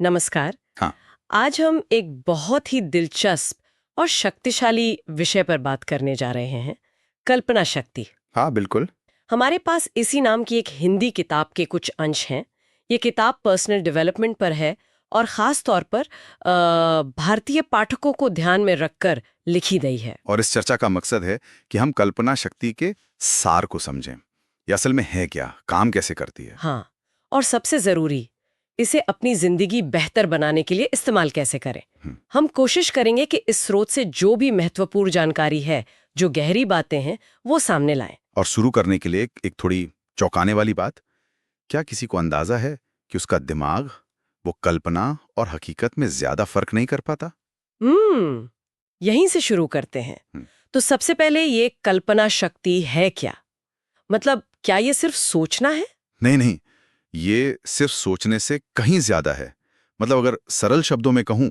नमस्कार। हाँ। आज हम एक बहुत ही दिलचस्प और शक्तिशाली विषय पर बात करने जा रहे हैं, कल्पना शक्ति। हाँ, बिल्कुल। हमारे पास इसी नाम की एक हिंदी किताब के कुछ अंश हैं। ये किताब पर्सनल डेवलपमेंट पर है और ख़ास तौर पर भारतीय पाठकों को ध्यान में रखकर लिखी गई है। और इस चर्चा का मकसद है कि हम कल्पना शक्ति के सार को समझें। ये असल में है क्या, काम कैसे करती है। हाँ, और सबसे ज़रूरी, इसे अपनी ज़िंदगी बेहतर बनाने के लिए इस्तेमाल कैसे करें। हम कोशिश करेंगे कि इस स्रोत से जो भी महत्वपूर्ण जानकारी है, जो गहरी बातें हैं, वो सामने लाएं। और शुरू करने के लिए एक थोड़ी चौंकाने वाली बात, क्या किसी को अंदाजा है कि उसका दिमाग वो कल्पना और हकीकत में ज्यादा फर्क नहीं कर पाता। हम्म, यहीं से शुरू करते हैं। हम्म, तो सबसे पहले ये कल्पना शक्ति है क्या? मतलब क्या ये सिर्फ सोचना है? नहीं नहीं, ये सिर्फ सोचने से कहीं ज्यादा है। मतलब अगर सरल शब्दों में कहूं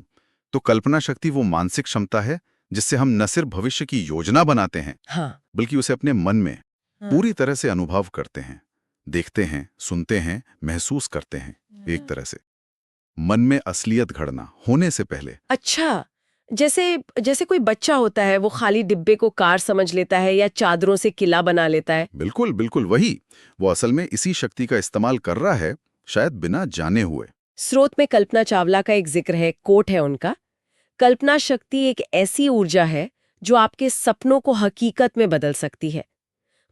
तो कल्पना शक्ति वो मानसिक क्षमता है जिससे हम न सिर्फ भविष्य की योजना बनाते हैं, हाँ। बल्कि उसे अपने मन में हाँ। पूरी तरह से अनुभव करते हैं, देखते हैं, सुनते हैं, महसूस करते हैं। एक तरह से मन में असलियत घड़ना होने से पहले। अच्छा, जैसे जैसे कोई बच्चा होता है, वो खाली डिब्बे को कार समझ लेता है या चादरों से किला बना लेता है। बिल्कुल बिल्कुल वही। वो असल में इसी शक्ति का इस्तेमाल कर रहा है, शायद बिना जाने हुए। स्रोत में कल्पना चावला का एक जिक्र है, कोट है उनका, कल्पना शक्ति एक ऐसी ऊर्जा है जो आपके सपनों को हकीकत में बदल सकती है।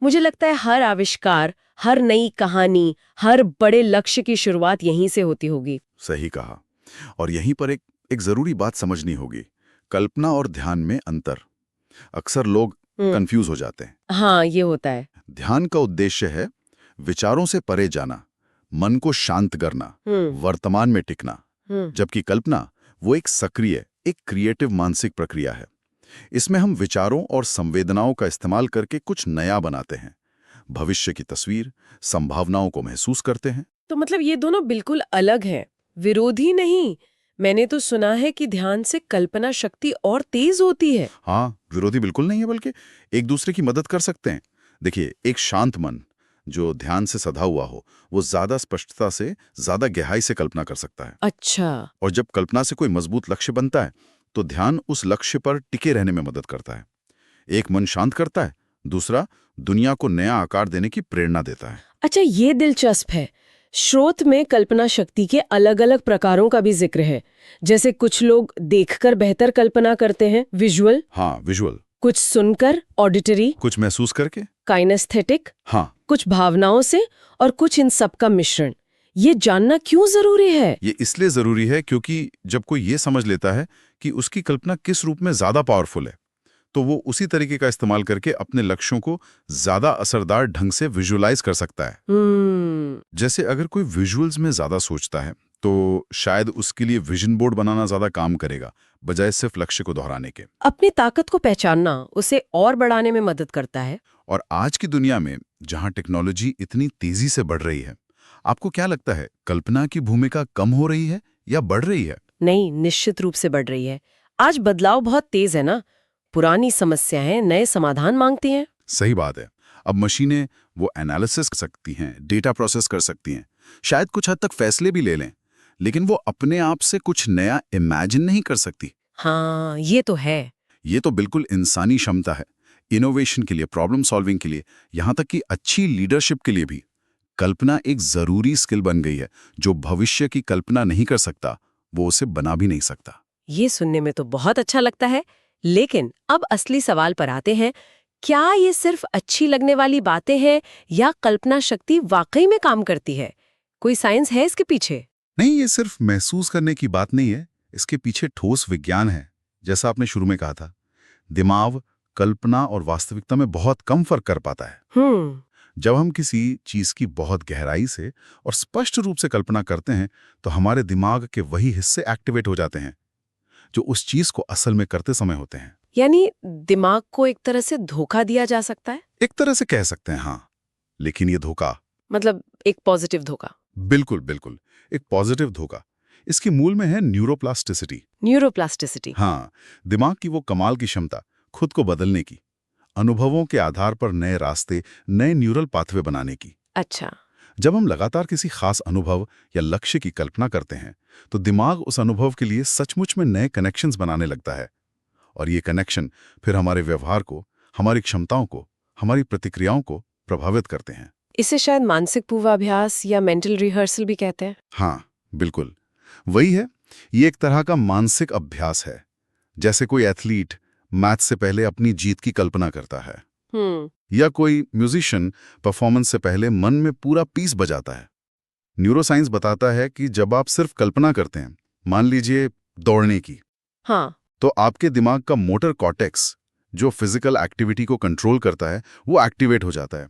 मुझे लगता है हर आविष्कार, हर नई कहानी, हर बड़े लक्ष्य की शुरुआत यहीं से होती होगी। सही कहा। और यहीं पर एक जरूरी बात समझनी होगी, कल्पना और ध्यान में अंतर। अक्सर लोग कंफ्यूज हो जाते हैं। हाँ, ये होता है। ध्यान का उद्देश्य है विचारों से परे जाना, मन को शांत करना, वर्तमान में टिकना। जबकि कल्पना वो एक सक्रिय, एक क्रिएटिव मानसिक प्रक्रिया है। इसमें हम विचारों और संवेदनाओं का इस्तेमाल करके कुछ नया बनाते हैं, भविष्य की तस्वीर, संभावनाओं को महसूस करते हैं। तो मतलब ये दोनों बिल्कुल अलग हैं, विरोधी नहीं। मैंने तो सुना है कि ध्यान से कल्पना शक्ति और तेज होती है। हाँ, विरोधी बिल्कुल नहीं है, बल्कि एक दूसरे की मदद कर सकते हैं। देखिए, एक शांत मन जो ध्यान से सधा हुआ हो, वो ज्यादा स्पष्टता से, ज्यादा गहराई से कल्पना कर सकता है। अच्छा। और जब कल्पना से कोई मजबूत लक्ष्य बनता है, तो ध्यान उस लक्ष्य पर टिके रहने में मदद करता है। एक मन शांत करता है, दूसरा दुनिया को नया आकार देने की प्रेरणा देता है। अच्छा, ये दिलचस्प है। स्रोत में कल्पना शक्ति के अलग-अलग प्रकारों का भी जिक्र है। जैसे कुछ लोग देखकर बेहतर कल्पना करते हैं, विजुअल। हाँ, विजुअल। कुछ सुनकर, ऑडिटरी। कुछ महसूस करके। काइनेस्थेटिक। हाँ, कुछ भावनाओं से, और कुछ इन सब का मिश्रण। ये जानना क्यों जरूरी है? ये इसलिए जरूरी है क्योंकि जब कोई ये समझ लेता है कि उसकी कल्पना किस रूप में ज्यादा पावरफुल है, तो वो उसी तरीके का इस्तेमाल करके अपने लक्ष्यों को ज्यादा असरदार ढंग से विजुअलाइज कर सकता है। जैसे अगर कोई विजुअल्स में ज्यादा सोचता है, तो शायद उसके लिए विजन बोर्ड बनाना ज्यादा काम करेगा, बजाय सिर्फ लक्ष्य को दोहराने के। अपनी ताकत को पहचानना उसे और बढ़ाने में मदद करता है। और आज की दुनिया में जहां टेक्नोलॉजी इतनी तेजी से बढ़ रही है, आपको क्या लगता है, कल्पना की भूमिका कम हो रही है या बढ़ रही है? नहीं, निश्चित रूप से बढ़ रही है। आज बदलाव बहुत तेज है ना। पुरानी समस्याएं नए समाधान मांगती हैं। सही बात है। अब मशीनें वो एनालिसिस कर सकती हैं, डेटा प्रोसेस कर सकती हैं, शायद कुछ हद तक फैसले भी ले लें, लेकिन वो अपने आप से कुछ नया इमेजिन नहीं कर सकती। हाँ, ये तो है। ये तो बिल्कुल इंसानी क्षमता है, इनोवेशन के लिए, प्रॉब्लम सॉल्विंग के लिए, यहाँ तक कि अच्छी लीडरशिप के लिए भी। कल्पना एक जरूरी स्किल बन गई है। जो भविष्य की कल्पना नहीं कर सकता, वो उसे बना भी नहीं सकता। ये सुनने में तो बहुत अच्छा लगता है, लेकिन अब असली सवाल पर आते हैं। क्या ये सिर्फ अच्छी लगने वाली बातें हैं या कल्पना शक्ति वाकई में काम करती है? कोई साइंस है इसके पीछे? नहीं, ये सिर्फ महसूस करने की बात नहीं है, इसके पीछे ठोस विज्ञान है। जैसा आपने शुरू में कहा था, दिमाग कल्पना और वास्तविकता में बहुत कम फर्क कर पाता है। जब हम किसी चीज की बहुत गहराई से और स्पष्ट रूप से कल्पना करते हैं, तो हमारे दिमाग के वही हिस्से एक्टिवेट हो जाते हैं जो उस चीज को असल में करते समय होते हैं। यानी दिमाग को एक तरह से धोखा दिया जा सकता है? एक तरह से कह सकते हैं, हाँ। लेकिन ये धोखा, मतलब एक पॉजिटिव धोखा? बिल्कुल बिल्कुल, एक पॉजिटिव धोखा। इसके मूल में है न्यूरोप्लास्टिसिटी। न्यूरोप्लास्टिसिटी। हाँ, दिमाग की वो कमाल की क्षमता खुद को बदलने की, अनुभवों के आधार पर नए रास्ते, नए न्यूरल पाथवे बनाने की। अच्छा। जब हम लगातार किसी खास अनुभव या लक्ष्य की कल्पना करते हैं तो दिमाग उस अनुभव के लिए सचमुच में नए कनेक्शंस बनाने लगता है और ये कनेक्शन फिर हमारे व्यवहार को, हमारी क्षमताओं को, हमारी प्रतिक्रियाओं को प्रभावित करते हैं। इसे शायद मानसिक पूर्वाभ्यास या मेंटल रिहर्सल भी कहते हैं। हाँ, बिल्कुल वही है। ये एक तरह का मानसिक अभ्यास है, जैसे कोई एथलीट मैच से पहले अपनी जीत की कल्पना करता है या कोई म्यूजिशियन परफॉर्मेंस से पहले मन में पूरा पीस बजाता है। न्यूरोसाइंस बताता है कि जब आप सिर्फ कल्पना करते हैं, मान लीजिए दौड़ने की, हाँ, तो आपके दिमाग का मोटर कॉर्टेक्स जो फिजिकल एक्टिविटी को कंट्रोल करता है वो एक्टिवेट हो जाता है।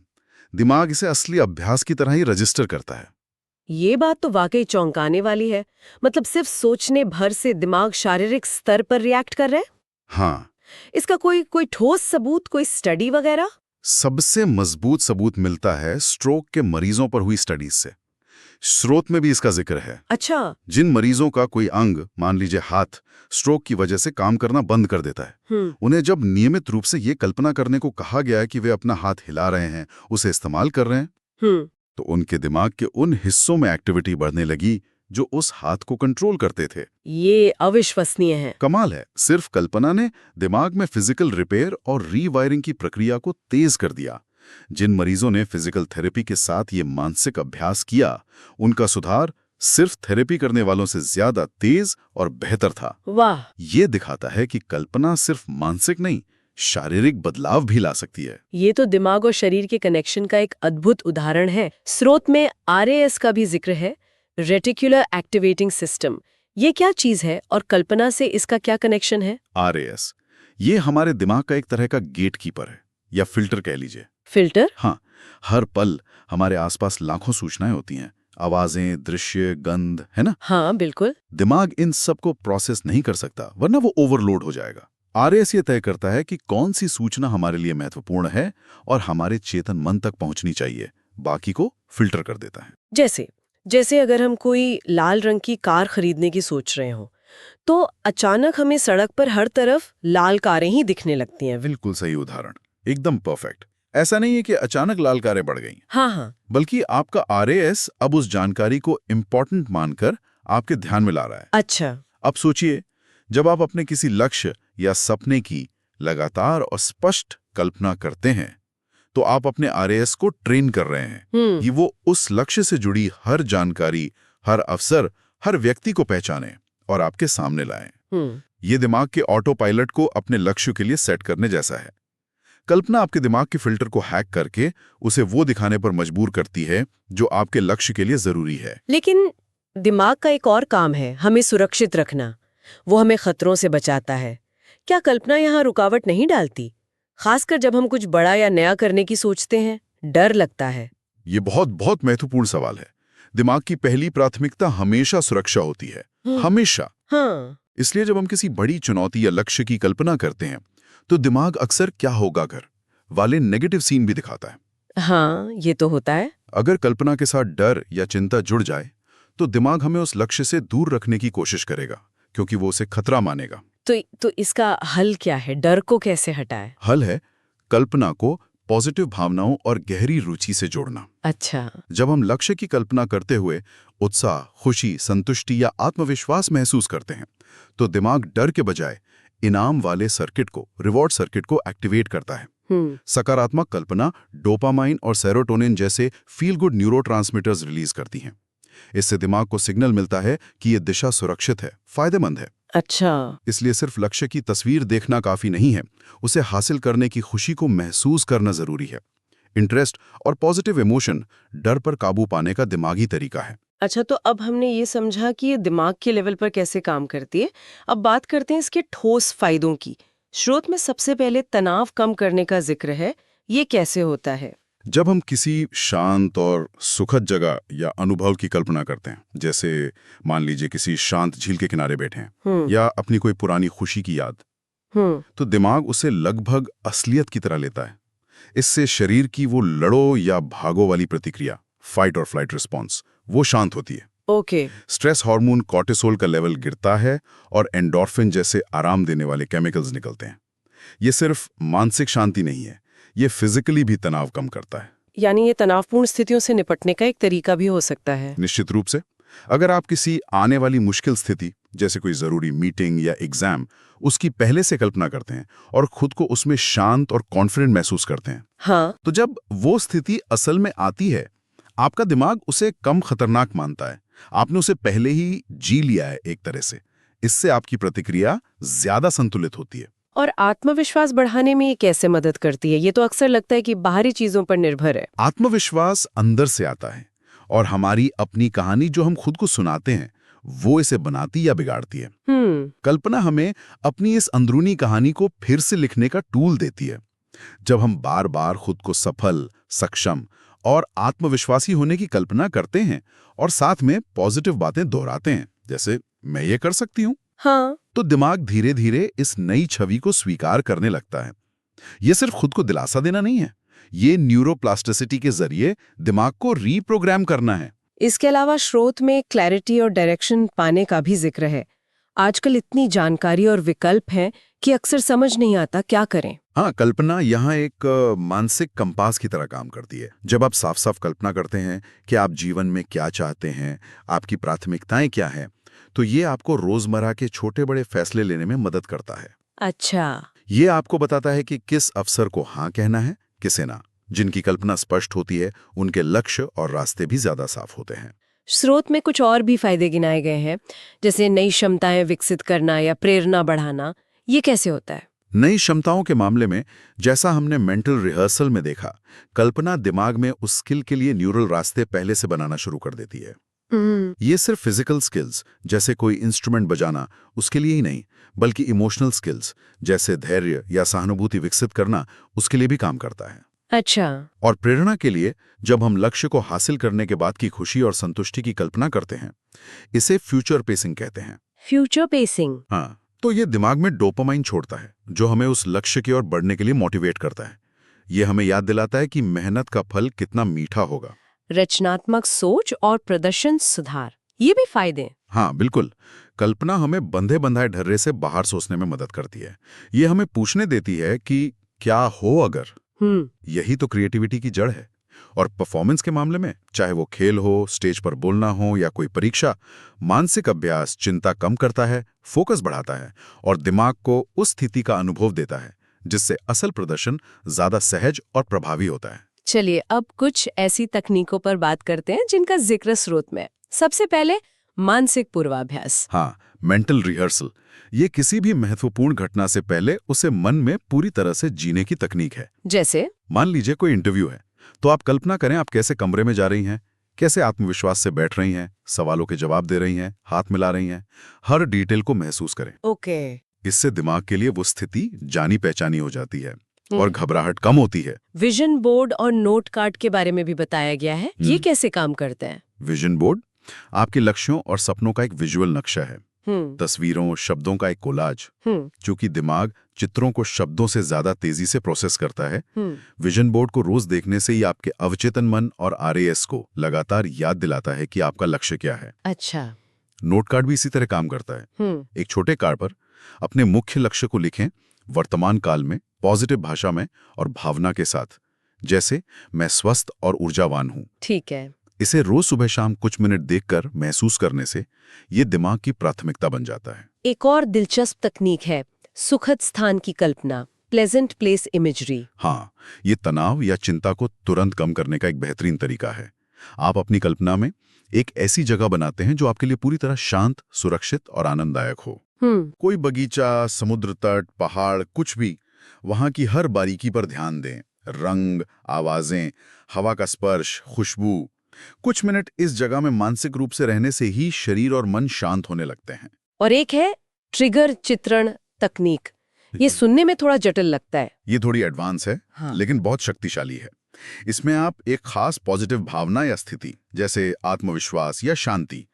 दिमाग इसे असली अभ्यास की तरह ही रजिस्टर करता है। ये बात तो वाकई चौंकाने वाली है। मतलब सिर्फ सोचने भर से दिमाग शारीरिक स्तर पर रिएक्ट कर रहा है। हाँ, इसका कोई ठोस सबूत, कोई स्टडी वगैरह? सबसे मजबूत सबूत मिलता है स्ट्रोक के मरीजों पर हुई स्टडीज से। स्रोत में भी इसका जिक्र है। अच्छा। जिन मरीजों का कोई अंग, मान लीजिए हाथ, स्ट्रोक की वजह से काम करना बंद कर देता है, उन्हें जब नियमित रूप से ये कल्पना करने को कहा गया है कि वे अपना हाथ हिला रहे हैं, उसे इस्तेमाल कर रहे हैं, तो उनके दिमाग के उन हिस्सों में एक्टिविटी बढ़ने लगी जो उस हाथ को कंट्रोल करते थे। ये अविश्वसनीय है। कमाल है, सिर्फ कल्पना ने दिमाग में फिजिकल रिपेयर और रीवायरिंग की प्रक्रिया को तेज कर दिया। जिन मरीजों ने फिजिकल थेरेपी के साथ ये मानसिक अभ्यास किया, उनका सुधार सिर्फ थेरेपी करने वालों से ज्यादा तेज और बेहतर था। वाह! ये दिखाता है कि कल्पना सिर्फ मानसिक नहीं, शारीरिक बदलाव भी ला सकती है। ये तो दिमाग और शरीर के कनेक्शन का एक अद्भुत उदाहरण है। स्रोत में RAS का भी जिक्र है, रेटिकुलर एक्टिवेटिंग सिस्टम। ये क्या चीज है और कल्पना से इसका क्या कनेक्शन है? RAS ये हमारे दिमाग का एक तरह का गेट कीपर है, या फिल्टर कह लीजिए। फिल्टर? हाँ, हर पल हमारे आसपास लाखों सूचनाएं होती हैं, आवाजें, दृश्य, गंध, है ना? हाँ, बिल्कुल। दिमाग इन सब को प्रोसेस नहीं कर सकता, वरना वो ओवरलोड हो जाएगा। RAS ये तय करता है कि कौन सी सूचना हमारे लिए महत्वपूर्ण है और हमारे चेतन मन तक पहुंचनी चाहिए, बाकी को फिल्टर कर देता है। जैसे अगर हम कोई लाल रंग की कार खरीदने की सोच रहे हो, तो अचानक हमें सड़क पर हर तरफ लाल कारें ही दिखने लगती हैं। बिल्कुल सही उदाहरण, एकदम परफेक्ट। ऐसा नहीं है कि अचानक लाल कारें बढ़ गईं, हाँ, बल्कि आपका RAS अब उस जानकारी को इम्पोर्टेंट मानकर आपके ध्यान में ला रहा है। अच्छा। अब सोचिए, जब आप अपने किसी लक्ष्य या सपने की लगातार और स्पष्ट कल्पना करते हैं, तो आप अपने RAS को ट्रेन कर रहे हैं कि वो उस लक्ष्य से जुड़ी हर जानकारी, हर अवसर, हर व्यक्ति को पहचाने और आपके सामने लाएं। ये दिमाग के ऑटो पायलट को अपने लक्ष्य के लिए सेट करने जैसा है। कल्पना आपके दिमाग के फिल्टर को हैक करके उसे वो दिखाने पर मजबूर करती है जो आपके लक्ष्य के लिए जरूरी है। लेकिन दिमाग का एक और काम है हमें सुरक्षित रखना। वो हमें खतरों से बचाता है। क्या कल्पना यहाँ रुकावट नहीं डालती? खासकर जब हम कुछ बड़ा या नया करने की सोचते हैं, डर लगता है। ये बहुत बहुत महत्वपूर्ण सवाल है। दिमाग की पहली प्राथमिकता हमेशा सुरक्षा होती है, हमेशा। हाँ। इसलिए जब हम किसी बड़ी चुनौती या लक्ष्य की कल्पना करते हैं, तो दिमाग अक्सर क्या होगा अगर वाले नेगेटिव सीन भी दिखाता है। हाँ, ये तो होता है। अगर कल्पना के साथ डर या चिंता जुड़ जाए, तो दिमाग हमें उस लक्ष्य से दूर रखने की कोशिश करेगा, क्योंकि वो उसे खतरा मानेगा। तो इसका हल क्या है? डर को कैसे हटाए? हल है कल्पना को पॉजिटिव भावनाओं और गहरी रुचि से जोड़ना। अच्छा। जब हम लक्ष्य की कल्पना करते हुए उत्साह, खुशी, संतुष्टि या आत्मविश्वास महसूस करते हैं, तो दिमाग डर के बजाय इनाम वाले सर्किट को, रिवॉर्ड सर्किट को एक्टिवेट करता है। सकारात्मक कल्पना डोपामाइन और सेरोटोनिन जैसे फील गुड न्यूरोट्रांसमीटर्स रिलीज करती हैं। इससे दिमाग को सिग्नल मिलता है कि ये दिशा सुरक्षित है, फायदेमंद है। अच्छा। इसलिए सिर्फ लक्ष्य की तस्वीर देखना काफी नहीं है, उसे हासिल करने की खुशी को महसूस करना जरूरी है। इंटरेस्ट और पॉजिटिव इमोशन डर पर काबू पाने का दिमागी तरीका है। अच्छा, तो अब हमने ये समझा कि ये दिमाग के लेवल पर कैसे काम करती है। अब बात करते हैं इसके ठोस फायदों की। स्रोत में सबसे पहले तनाव कम करने का जिक्र है। ये कैसे होता है? जब हम किसी शांत और सुखद जगह या अनुभव की कल्पना करते हैं, जैसे मान लीजिए किसी शांत झील के किनारे बैठे हैं या अपनी कोई पुरानी खुशी की याद, तो दिमाग उसे लगभग असलियत की तरह लेता है। इससे शरीर की वो लड़ो या भागो वाली प्रतिक्रिया, फाइट और फ्लाइट रिस्पॉन्स, वो शांत होती है। ओके। स्ट्रेस हार्मोन कॉर्टिसोल का लेवल गिरता है और एंडोर्फिन जैसे आराम देने वाले केमिकल्स निकलते हैं। ये सिर्फ मानसिक शांति नहीं है, ये फिजिकली भी तनाव कम करता है। यानी ये तनावपूर्ण स्थितियों से निपटने का एक तरीका भी हो सकता है। निश्चित रूप से। अगर आप किसी आने वाली मुश्किल स्थिति जैसे कोई जरूरी मीटिंग या एग्जाम उसकी पहले से कल्पना करते हैं और खुद को उसमें शांत और कॉन्फिडेंट महसूस करते हैं, हाँ, तो जब वो स्थिति असल में आती है आपका दिमाग उसे कम खतरनाक मानता है। आपने उसे पहले ही जी लिया है एक तरह से। इससे आपकी प्रतिक्रिया ज्यादा संतुलित होती है। और आत्मविश्वास बढ़ाने में ये कैसे मदद करती है? ये तो अक्सर लगता है कि बाहरी चीजों पर निर्भर है। आत्मविश्वास अंदर से आता है और हमारी अपनी कहानी जो हम खुद को सुनाते हैं वो इसे बनाती या बिगाड़ती है। कल्पना हमें अपनी इस अंदरूनी कहानी को फिर से लिखने का टूल देती है। जब हम बार बार खुद को सफल, सक्षम और आत्मविश्वासी होने की कल्पना करते हैं और साथ में पॉजिटिव बातें दोहराते हैं, जैसे मैं ये कर सकती हूँ, हाँ, तो दिमाग धीरे धीरे इस नई छवि को स्वीकार करने लगता है। ये सिर्फ खुद को दिलासा देना नहीं है, ये न्यूरोप्लास्टिसिटी के जरिए दिमाग को रीप्रोग्राम करना है। इसके अलावा स्रोत में क्लैरिटी और डायरेक्शन पाने का भी जिक्र है। आजकल इतनी जानकारी और विकल्प हैं कि अक्सर समझ नहीं आता क्या करें। हाँ, कल्पना यहाँ एक मानसिक कंपास की तरह काम करती है। जब आप साफ साफ कल्पना करते हैं कि आप जीवन में क्या चाहते हैं, आपकी प्राथमिकताएं क्या हैं, तो ये आपको रोजमर्रा के छोटे बड़े फैसले लेने में मदद करता है। अच्छा, ये आपको बताता है कि किस अवसर को हाँ कहना है, किसे ना। जिनकी कल्पना स्पष्ट होती है उनके लक्ष्य और रास्ते भी ज्यादा साफ होते हैं। स्रोत में कुछ और भी फायदे गिनाए गए हैं, जैसे नई क्षमताएं विकसित करना या प्रेरणा बढ़ाना। ये कैसे होता है? नई क्षमताओं के मामले में जैसा हमने मेंटल रिहर्सल में देखा, कल्पना दिमाग में उस स्किल के लिए न्यूरल रास्ते पहले से बनाना शुरू कर देती है। ये सिर्फ फिजिकल स्किल्स जैसे कोई इंस्ट्रूमेंट बजाना उसके लिए ही नहीं, बल्कि इमोशनल स्किल्स जैसे धैर्य या सहानुभूति विकसित करना उसके लिए भी काम करता है। अच्छा, और प्रेरणा के लिए जब हम लक्ष्य को हासिल करने के बाद की खुशी और संतुष्टि की कल्पना करते हैं, इसे फ्यूचर पेसिंग कहते हैं। Future pacing. हाँ, तो ये दिमाग में डोपामाइन छोड़ता है जो हमें उस लक्ष्य की ओर बढ़ने के लिए मोटिवेट करता है। ये हमें याद दिलाता है कि मेहनत का फल कितना मीठा होगा। रचनात्मक सोच और प्रदर्शन सुधार, ये भी फायदे। हाँ बिल्कुल। कल्पना हमें बंधे बंधाए ढर्रे से बाहर सोचने में मदद करती है। ये हमें पूछने देती है कि क्या हो अगर। यही तो क्रिएटिविटी की जड़ है। और परफॉर्मेंस के मामले में, चाहे वो खेल हो, स्टेज पर बोलना हो या कोई परीक्षा, मानसिक अभ्यास चिंता कम करता है, फोकस बढ़ाता है और दिमाग को उस स्थिति का अनुभव देता है जिससे असल प्रदर्शन ज्यादा सहज और प्रभावी होता है। चलिए अब कुछ ऐसी तकनीकों पर बात करते हैं जिनका जिक्र स्रोत में। सबसे पहले मानसिक पूर्वाभ्यास। हाँ, मेंटल रिहर्सल। ये किसी भी महत्वपूर्ण घटना से पहले उसे मन में पूरी तरह से जीने की तकनीक है। जैसे मान लीजिए कोई इंटरव्यू है, तो आप कल्पना करें आप कैसे कमरे में जा रही हैं, कैसे आत्मविश्वास से बैठ रही हैं, सवालों के जवाब दे रही हैं, हाथ मिला रही हैं। हर डिटेल को महसूस करें। ओके। इससे दिमाग के लिए वो स्थिति जानी पहचानी हो जाती है और घबराहट कम होती है। विजन बोर्ड और नोट कार्ड के बारे में भी बताया गया है। ये कैसे काम करते हैं? विजन बोर्ड आपके लक्ष्यों और सपनों का एक विजुअल नक्शा है। तस्वीरों, शब्दों का एक कोलाज। चूंकि दिमाग चित्रों को शब्दों से ज्यादा तेजी से प्रोसेस करता है, विजन बोर्ड को रोज देखने से ही आपके अवचेतन मन और आरएएस को लगातार याद दिलाता है कि आपका लक्ष्य क्या है। अच्छा। नोट कार्ड भी इसी तरह काम करता है। एक छोटे कार्ड पर अपने मुख्य लक्ष्य को लिखें, वर्तमान काल में, पॉजिटिव भाषा में और भावना के साथ, जैसे मैं स्वस्थ और ऊर्जावान हूं। ठीक है। इसे रोज सुबह शाम कुछ मिनट देखकर महसूस करने से ये दिमाग की प्राथमिकता बन जाता है। एक और दिलचस्प तकनीक है सुखद स्थान की कल्पना, प्लेजेंट प्लेस इमेजरी। हाँ, ये तनाव या चिंता को तुरंत कम करने का एक बेहतरीन तरीका है। आप अपनी कल्पना में एक ऐसी जगह बनाते हैं जो आपके लिए पूरी तरह शांत, सुरक्षित और आनंददायक हो। कोई बगीचा, समुद्र तट, पहाड़, कुछ भी। वहां की हर बारीकी पर ध्यान दें। रंग, आवाजें, हवा का स्पर्श, खुशबू। कुछ मिनट इस जगह में मानसिक रूप से रहने से ही शरीर और मन शांत होने लगते हैं। और एक है ट्रिगर चित्रण तकनीक। ये सुनने में थोड़ा जटिल लगता है। ये थोड़ी एडवांस है, लेकिन बहुत शक्तिशाली है। इसमें आप एक खास पॉजिटिव भावना या स्थिति, जैसे आत्मविश्वास या शांति,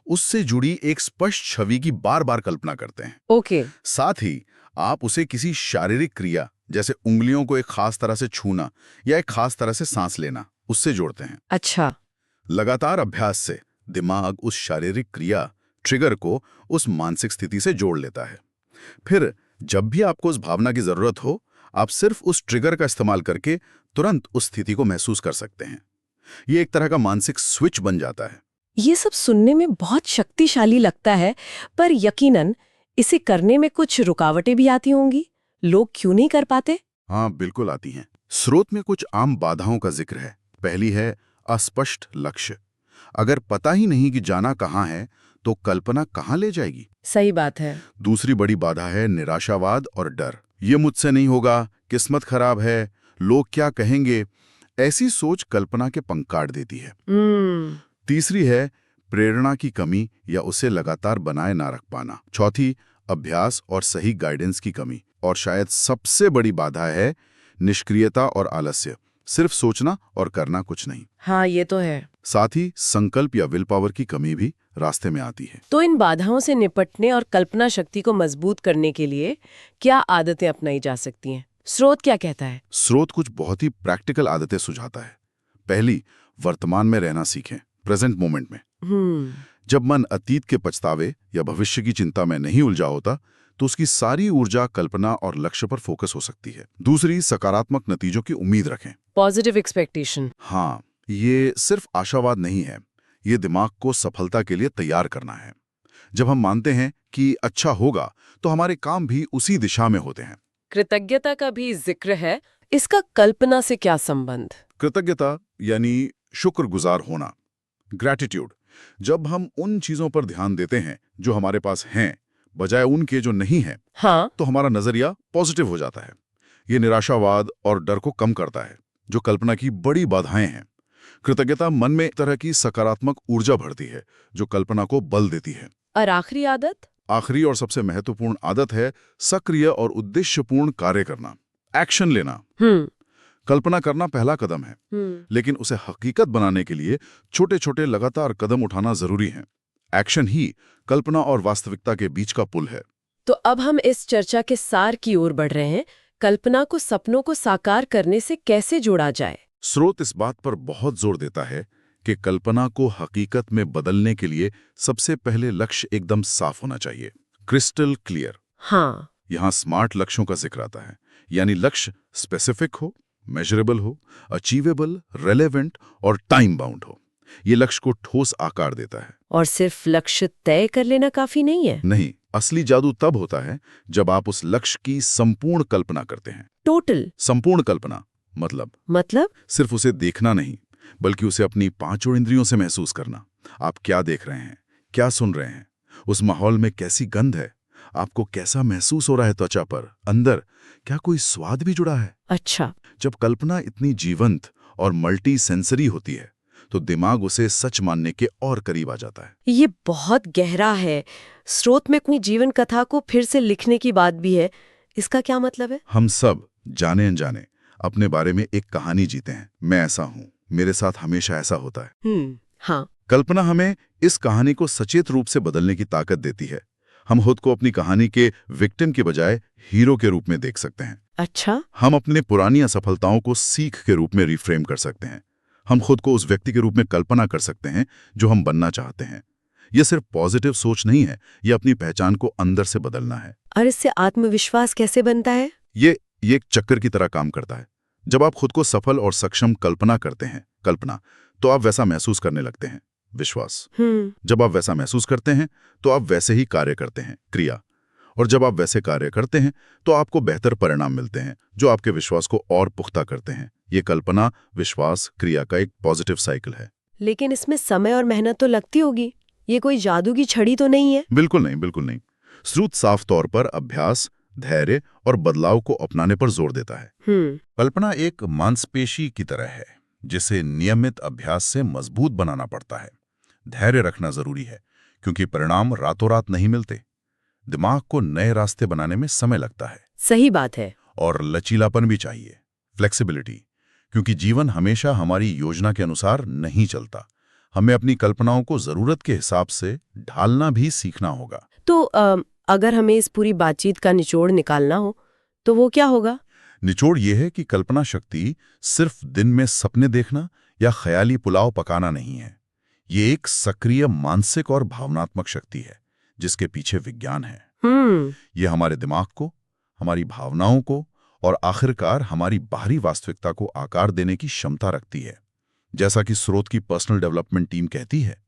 उससे जुड़ी एक स्पष्ट छवि की बार बार कल्पना करते हैं। ओके। साथ ही आप उसे किसी शारीरिक क्रिया, जैसे उंगलियों को एक खास तरह से छूना या एक खास तरह से सांस लेना, उससे जोड़ते हैं। अच्छा। लगातार अभ्यास से दिमाग उस शारीरिक क्रिया, ट्रिगर को उस मानसिक स्थिति से जोड़ लेता है। फिर जब भी आपको उस भावना की जरूरत हो, आप सिर्फ उस ट्रिगर का इस्तेमाल करके तुरंत उस स्थिति को महसूस कर सकते हैं। ये एक तरह का मानसिक स्विच बन जाता है। ये सब सुनने में बहुत शक्तिशाली लगता है, पर यकीनन इसे करने में कुछ रुकावटें भी आती होंगी। लोग क्यों नहीं कर पाते? हाँ, बिल्कुल आती हैं। स्रोत में कुछ आम बाधाओं का जिक्र है। पहली है अस्पष्ट लक्ष्य। अगर पता ही नहीं कि जाना कहाँ है, तो कल्पना कहाँ ले जाएगी? सही बात है। दूसरी बड़ी बाधा है निराशावाद और डर। ये मुझसे नहीं होगा, किस्मत खराब है, लोग क्या कहेंगे, ऐसी सोच कल्पना के पंख काट देती है। तीसरी है प्रेरणा की कमी या उसे लगातार बनाए ना रख पाना। चौथी अभ्यास और सही गाइडेंस की कमी। और शायद सबसे बड़ी बाधा है निष्क्रियता और आलस्य, सिर्फ सोचना और करना कुछ नहीं। हाँ, ये तो है। साथ ही संकल्प या विल पावर की कमी भी रास्ते में आती है। तो इन बाधाओं से निपटने और कल्पना शक्ति को मजबूत करने के लिए क्या आदतें अपनाई जा सकती हैं? स्रोत क्या कहता है? स्रोत कुछ बहुत ही प्रैक्टिकल आदतें सुझाता है। पहली, वर्तमान में रहना सीखें, प्रेजेंट मोमेंट में। जब मन अतीत के पछतावे या भविष्य की चिंता में नहीं उलझा होता, तो उसकी सारी ऊर्जा कल्पना और लक्ष्य पर फोकस हो सकती है। दूसरी, सकारात्मक नतीजों की उम्मीद रखें। Positive expectation. हाँ, ये सिर्फ आशावाद नहीं है, ये दिमाग को सफलता के लिए तैयार करना है। जब हम मानते हैं कि अच्छा होगा, तो हमारे काम भी उसी दिशा में होते हैं। कृतज्ञता का भी जिक्र है, इसका कल्पना से क्या संबंध? कृतज्ञता यानी शुक्रगुजार होना, ग्रैटिट्यूड। जब हम उन चीजों पर ध्यान देते हैं जो हमारे पास हैं, बजाय उनके जो नहीं हैं, हाँ, तो हमारा नजरिया पॉजिटिव हो जाता है। ये निराशावाद और डर को कम करता है, जो कल्पना की बड़ी बाधाएं हैं। कृतज्ञता मन में एक तरह की सकारात्मक ऊर्जा भरती है, जो कल्पना को बल देती है। और आखिरी आदत? आखिरी और सबसे महत्वपूर्ण आदत है सक्रिय और उद्देश्यपूर्ण कार्य करना, एक्शन लेना। कल्पना करना पहला कदम है, लेकिन उसे हकीकत बनाने के लिए छोटे छोटे लगातार कदम उठाना जरूरी है। एक्शन ही कल्पना और वास्तविकता के बीच का पुल है। तो अब हम इस चर्चा के सार की ओर बढ़ रहे हैं। कल्पना को सपनों को साकार करने से कैसे जोड़ा जाए? स्रोत इस बात पर बहुत जोर देता है कि कल्पना को हकीकत में बदलने के लिए सबसे पहले लक्ष्य एकदम साफ होना चाहिए, क्रिस्टल क्लियर। हाँ, यहाँ स्मार्ट लक्ष्यों का जिक्र आता है, यानी लक्ष्य स्पेसिफिक हो, मेजरेबल हो, अचीवेबल, रेलेवेंट और टाइम बाउंड हो। ये लक्ष्य को ठोस आकार देता है। और सिर्फ लक्ष्य तय कर लेना काफी नहीं है। नहीं, असली जादू तब होता है जब आप उस लक्ष्य की संपूर्ण कल्पना करते हैं। टोटल? संपूर्ण कल्पना मतलब सिर्फ उसे देखना नहीं, बल्कि उसे अपनी पांचों इंद्रियों से महसूस करना। आप क्या देख रहे हैं, क्या सुन रहे हैं, उस माहौल में कैसी गंध है, आपको कैसा महसूस हो रहा है त्वचा पर, अंदर क्या कोई स्वाद भी जुड़ा है। अच्छा। जब कल्पना इतनी जीवंत और मल्टी सेंसरी होती है, तो दिमाग उसे सच मानने के और करीब आ जाता है। ये बहुत गहरा है। स्रोत में कोई जीवन कथा को फिर से लिखने की बात भी है, इसका क्या मतलब है? हम सब जाने अनजाने अपने बारे में एक कहानी जीते हैं। मैं ऐसा हूं, मेरे साथ हमेशा ऐसा होता है। हाँ। कल्पना हमें इस कहानी को सचेत रूप से बदलने की ताकत देती है। हम खुद को अपनी कहानी के विक्टिम के बजाय हीरो के रूप में देख सकते हैं। अच्छा। हम अपने पुरानी असफलताओं को सीख के रूप में रिफ्रेम कर सकते हैं। हम खुद को उस व्यक्ति के रूप में कल्पना कर सकते हैं जो हम बनना चाहते हैं। यह सिर्फ पॉजिटिव सोच नहीं है, यह अपनी पहचान को अंदर से बदलना है। और इससे आत्मविश्वास कैसे बनता है? ये एक चक्कर की तरह काम करता है। जब आप खुद को सफल और सक्षम कल्पना करते हैं, तो आप वैसा महसूस करने लगते हैं, विश्वास। जब आप वैसा महसूस करते हैं, तो आप वैसे ही कार्य करते हैं, क्रिया। और जब आप वैसे कार्य करते हैं, तो आपको बेहतर परिणाम मिलते हैं, जो आपके विश्वास को और पुख्ता करते हैं। ये कल्पना, विश्वास, क्रिया का एक पॉजिटिव साइकिल है। लेकिन इसमें समय और मेहनत तो लगती होगी। ये कोई जादू की छड़ी तो नहीं है? बिल्कुल नहीं, बिल्कुल नहीं। स्रोत साफ तौर पर अभ्यास, धैर्य और बदलाव को अपनाने पर जोर देता है। कल्पना एक मांसपेशी की तरह है, जिसे नियमित अभ्यास से मजबूत बनाना पड़ता है। धैर्य रखना जरूरी है, क्योंकि परिणाम रातों रात नहीं मिलते। दिमाग को नए रास्ते बनाने में समय लगता है। सही बात है। और लचीलापन भी चाहिए, फ्लेक्सिबिलिटी, क्योंकि जीवन हमेशा हमारी योजना के अनुसार नहीं चलता। हमें अपनी कल्पनाओं को जरूरत के हिसाब से ढालना भी सीखना होगा। तो अगर हमें इस पूरी बातचीत का निचोड़ निकालना हो, तो वो क्या होगा? निचोड़ ये है कि कल्पना शक्ति सिर्फ दिन में सपने देखना या ख्याली पुलाव पकाना नहीं है। ये एक सक्रिय मानसिक और भावनात्मक शक्ति है, जिसके पीछे विज्ञान है। ये हमारे दिमाग को, हमारी भावनाओं को और आखिरकार हमारी बाहरी वास्तविकता को आकार देने की क्षमता रखती है। जैसा कि स्रोत की पर्सनल डेवलपमेंट टीम कहती है,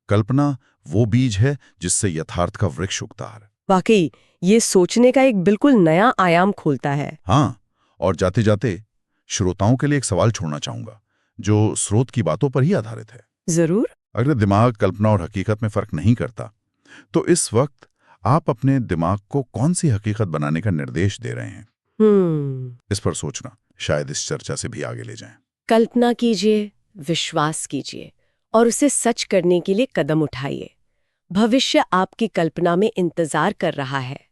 कल्पना वो बीज है जिससे यथार्थ का वृक्ष उगता है। वाकई ये सोचने का एक बिल्कुल नया आयाम खोलता है। हाँ, और जाते जाते श्रोताओं के लिए एक सवाल छोड़ना चाहूंगा जो स्रोत की बातों पर ही आधारित है। जरूर। अगर दिमाग कल्पना और हकीकत में फर्क नहीं करता, तो इस वक्त आप अपने दिमाग को कौन सी हकीकत बनाने का निर्देश दे रहे हैं? इस पर सोचना शायद इस चर्चा से भी आगे ले जाए। कल्पना कीजिए, विश्वास कीजिए और उसे सच करने के लिए कदम उठाइए। भविष्य आपकी कल्पना में इंतजार कर रहा है।